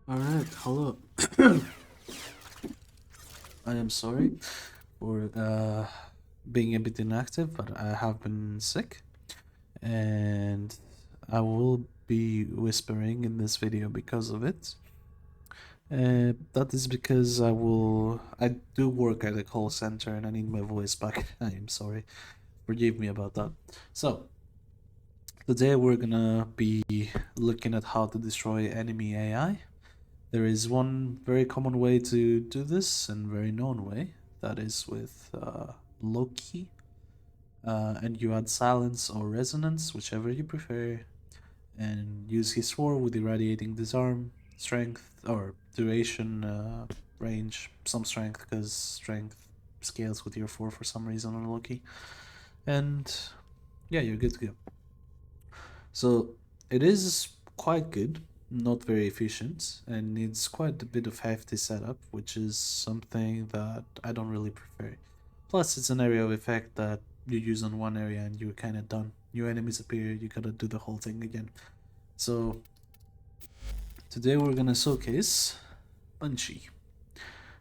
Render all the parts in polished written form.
Alright, hello. I am sorry for being a bit inactive, but I have been sick and I will be whispering in this video because of it. That is because I do work at a call center and I need my voice back. I am sorry. Forgive me about that. So, today we're gonna be looking at how to destroy enemy AI. There is one very common way to do this and very known way. That is with Loki. And you add silence or resonance, whichever you prefer, and use his sword with irradiating disarm, strength, or duration, range, some strength, because strength scales with your 4 for some reason on Loki. And yeah, you're good to go. So it is quite good, not very efficient, and needs quite a bit of hefty setup, which is something that I don't really prefer. Plus, it's an area of effect that you use on one area and you're kind of done. New enemies appear, you gotta do the whole thing again. So, today we're gonna showcase Banshee.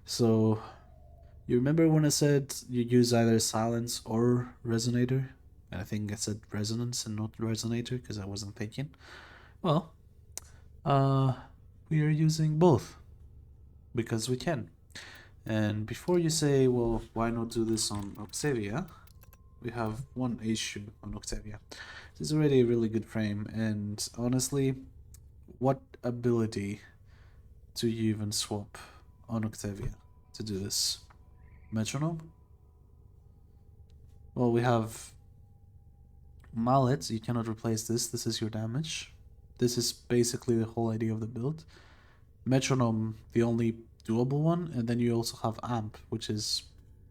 So, you remember when I said you use either silence or resonator? I think I said resonance and not resonator because I wasn't thinking. Well, uh, we are using both because we can. And before you say, well, why not do this on Octavia? We have one issue on Octavia. It's already a really good frame, and honestly, what ability do you even swap on Octavia to do this? Metronome? Well, we have Mallet, you cannot replace this, this is your damage. This is basically the whole idea of the build. Metronome, the only doable one, and then you also have Amp, which is,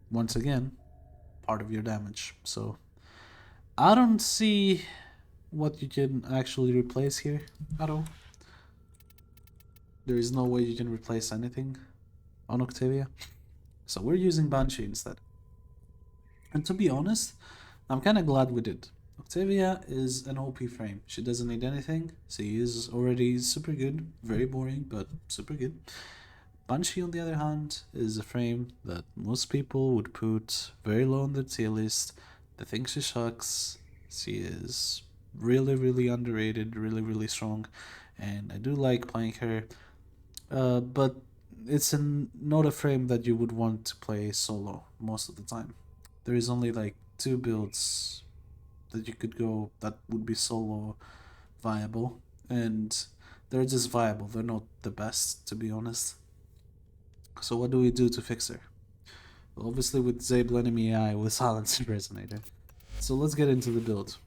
once again, part of your damage. So, I don't see what you can actually replace here at all. There is no way you can replace anything on Octavia. So we're using Banshee instead. And to be honest, I'm kind of glad we did. Octavia is an OP frame. She doesn't need anything. She is already super good. Very boring, but super good. Banshee, on the other hand, is a frame that most people would put very low on their tier list. They think she sucks. She is really, really underrated, really, really strong. And I do like playing her. But it's not a frame that you would want to play solo most of the time. There is only like 2 builds that you could go that would be solo viable, and they're just viable. They're not the best, to be honest. So what do we do to fix her? Well, obviously with Disable Enemy AI with Silence and Resonator. So let's get into the build.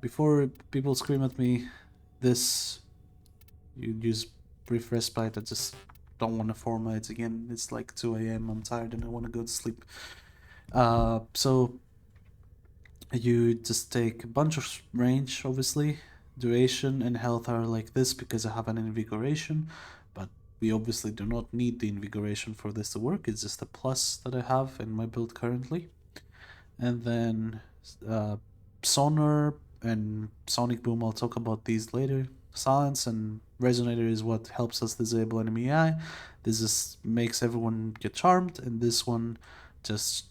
Before people scream at me, this you use brief respite. I just don't want to format again. It's like 2 a.m. I'm tired and I want to go to sleep. So you just take a bunch of range, obviously. Duration and health are like this because I have an invigoration, but we obviously do not need the invigoration for this to work. It's just a plus that I have in my build currently. And then sonar and sonic boom, I'll talk about these later. Silence and resonator is what helps us disable enemy AI. This just makes everyone get charmed, and this one just,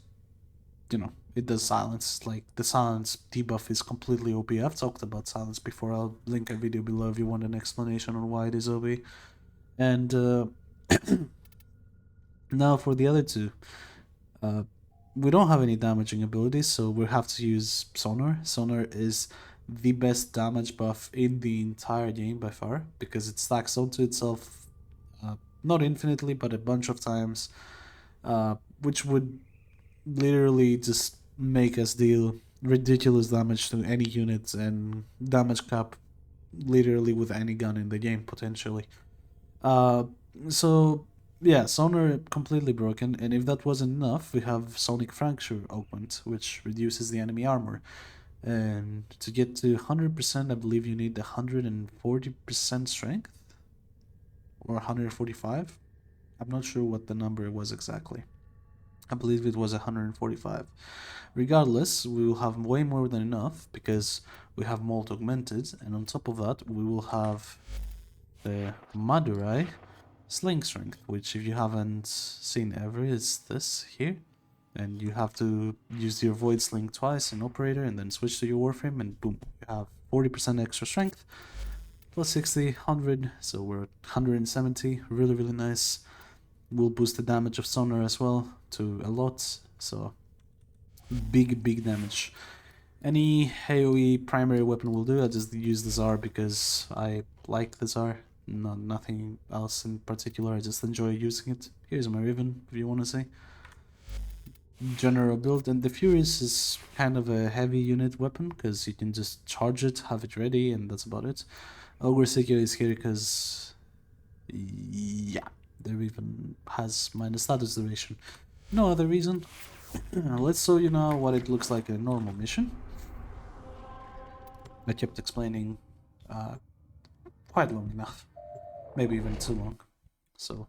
it does silence. Like, the silence debuff is completely OP. I've talked about silence before. I'll link a video below if you want an explanation on why it is OP. And now for the other two. We don't have any damaging abilities, so we have to use Sonar. Sonar is the best damage buff in the entire game by far, because it stacks onto itself, not infinitely, but a bunch of times, which would literally just make us deal ridiculous damage to any units and damage cap literally with any gun in the game, potentially. So yeah, sonar completely broken, and if that wasn't enough, we have Sonic Fracture augment, which reduces the enemy armor. And to get to 100%, I believe you need 140% strength, or 145. I'm not sure what the number was exactly. I believe it was 145. Regardless, we will have way more than enough because we have Molt augmented, and on top of that, we will have the Madurai Sling Strength, which if you haven't seen ever is this here. And you have to use your Void Sling twice in Operator and then switch to your Warframe and boom, you have 40% extra strength. Plus 60, 100, so we're at 170, really nice. Will boost the damage of sonar as well to a lot, so big damage. Any AoE primary weapon will do. I just use the Tsar because I like the Tsar, nothing else in particular, I just enjoy using it. Here's my Riven, if you want to see. General build, and the Furious is kind of a heavy unit weapon because you can just charge it, have it ready, and that's about it. Ogre Seeker is here because, yeah, the Riven has minus status duration. No other reason. Let's show you now what it looks like in a normal mission. I kept explaining quite long enough, maybe even too long, so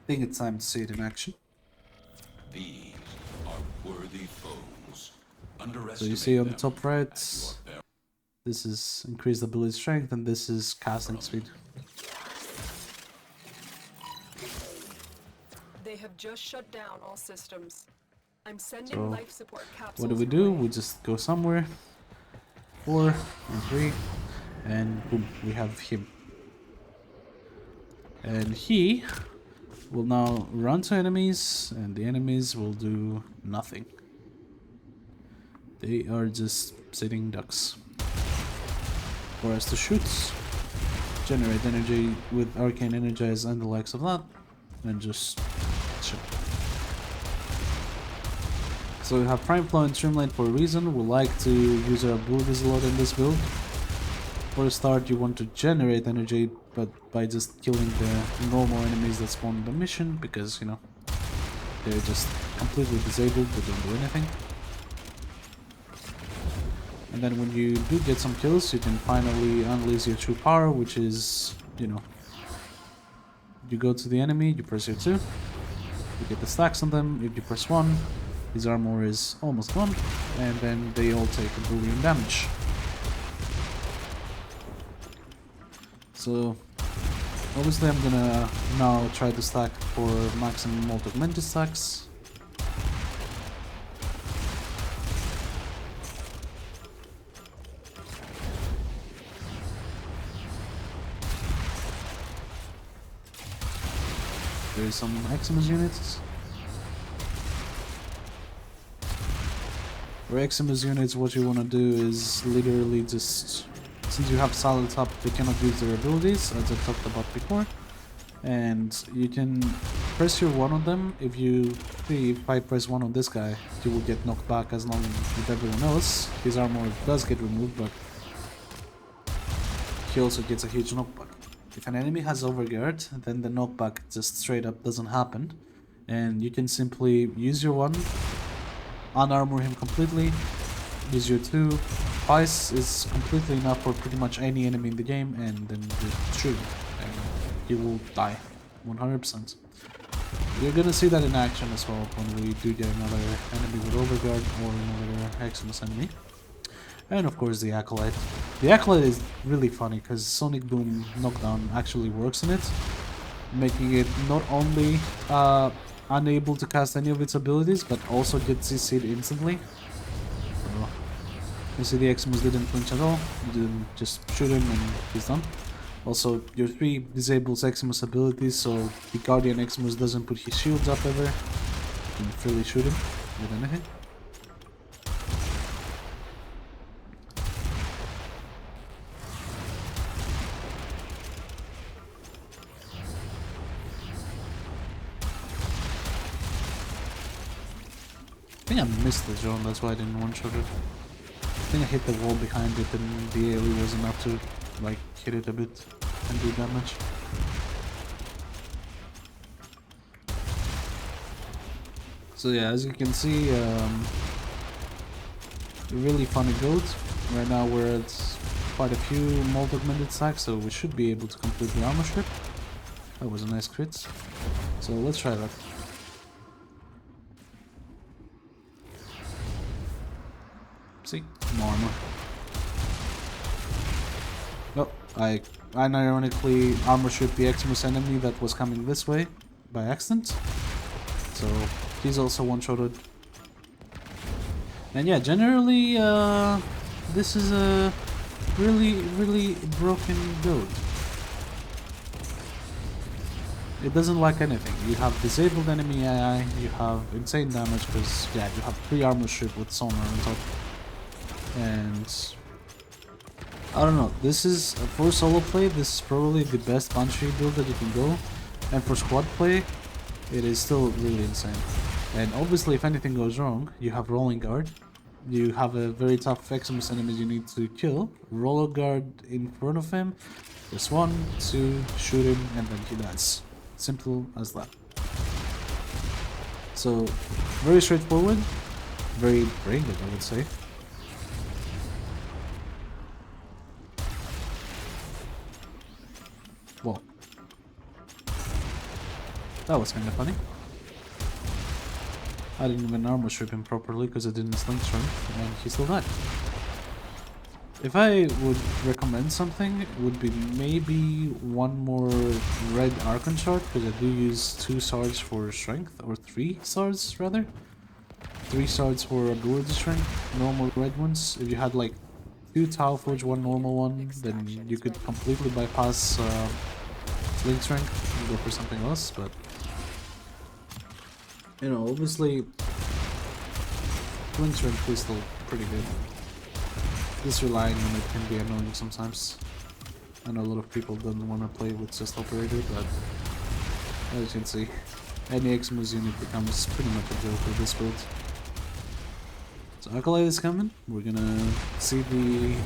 I think it's time to see it in action. These are worthy foes. So you see on the top right, this is increased ability strength and this is casting speed. They have just shut down all systems. I'm sending life support capsules. What do? We just go somewhere. 4 and 3 and boom, we have him. And he will now run to enemies and the enemies will do nothing. They are just sitting ducks. For us to shoot, generate energy with Arcane Energize and the likes of that, and just shoot. So we have Prime Flow and Streamline for a reason. We like to use our abilities a lot in this build. For a start, you want to generate energy, but by just killing the normal enemies that spawn in the mission, because, you know, they're just completely disabled, they don't do anything. And then when you do get some kills, you can finally unleash your true power, which is, you know, you go to the enemy, you press your 2, you get the stacks on them, if you press 1, his armor is almost gone, and then they all take a billion damage. So, obviously I'm gonna now try to stack for maximum augmented stacks. There is some Eximus units. For Eximus units, what you want to do is literally just, since you have silence up, they cannot use their abilities, as I talked about before. And you can press your 1 on them. If I press 1 on this guy, you will get knocked back as long as with everyone else. His armor does get removed, but he also gets a huge knockback. If an enemy has overguard, then the knockback just straight up doesn't happen. And you can simply use your 1, unarmor him completely, use your 2, Vice is completely enough for pretty much any enemy in the game, and then just shoot him, and he will die, 100%. You're gonna see that in action as well when we do get another enemy with overguard or another Eximus enemy. And of course the Acolyte. The Acolyte is really funny because Sonic Boom knockdown actually works in it, making it not only unable to cast any of its abilities, but also gets CC'd instantly. So, you see the Eximus didn't flinch at all, you didn't just shoot him and he's done. Also, your 3 disables Eximus abilities, so the Guardian Eximus doesn't put his shields up ever. You can freely shoot him with anything. I think I missed the drone, that's why I didn't one-shot it. I think I hit the wall behind it and the AoE was enough to, like, hit it a bit and do damage. So yeah, as you can see, a really funny build. Right now we're at quite a few multi-augmented stacks, so we should be able to complete the armor strip. That was a nice crit. So let's try that. See, more armor. Oh, I unironically armor shoot the Eximus enemy that was coming this way by accident. So he's also one-shotted. And yeah, generally, this is a really broken build. It doesn't lack anything. You have disabled enemy AI, you have insane damage because, yeah, you have 3 armor strip with sonar on top. And I don't know, this is, for solo play, this is probably the best Banshee build that you can go. And for squad play, it is still really insane. And obviously, if anything goes wrong, you have rolling guard. You have a very tough Eximus enemy you need to kill. Roller guard in front of him. Press 1, 2, shoot him, and then he dies. Simple as that. So, very straightforward. Very brain-dead, I would say. Well, that was kind of funny. I didn't even armor strip him properly because I didn't sling strength, and he still died. If I would recommend something, it would be maybe one more red Archon shard, because I do use 2 swords for strength, or 3 swords rather. 3 swords for ability strength, normal red ones. If you had like 2 Tau Forge, 1 normal one, then you could completely bypass sling strength and go for something else, but you know, obviously sling strength is still pretty good. Just relying on it can be annoying sometimes. I know a lot of people don't want to play with just operator, but as you can see, any Eximus unit becomes pretty much a joke with this build. So Acolyte is coming. We're gonna see the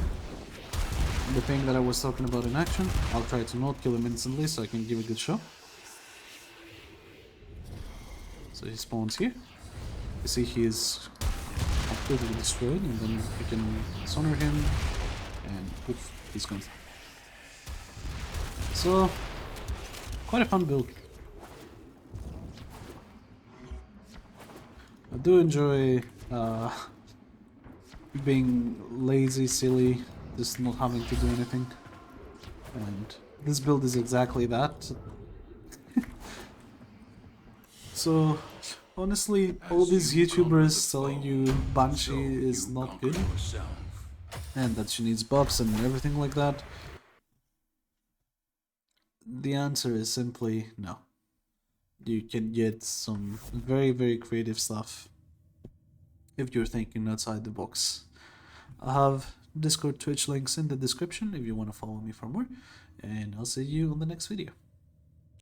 thing that I was talking about in action. I'll try to not kill him instantly so I can give a good show. So he spawns here. You see he is completely destroyed, and then you can sonar him, and poof, he's gone. So, quite a fun build. I do enjoy being lazy, silly, just not having to do anything. And this build is exactly that. So, honestly, all these YouTubers telling you Banshee is not good, and that she needs buffs and everything like that, the answer is simply no. You can get some very creative stuff if you're thinking outside the box. I have Discord, Twitch links in the description if you want to follow me for more, and I'll see you on the next video.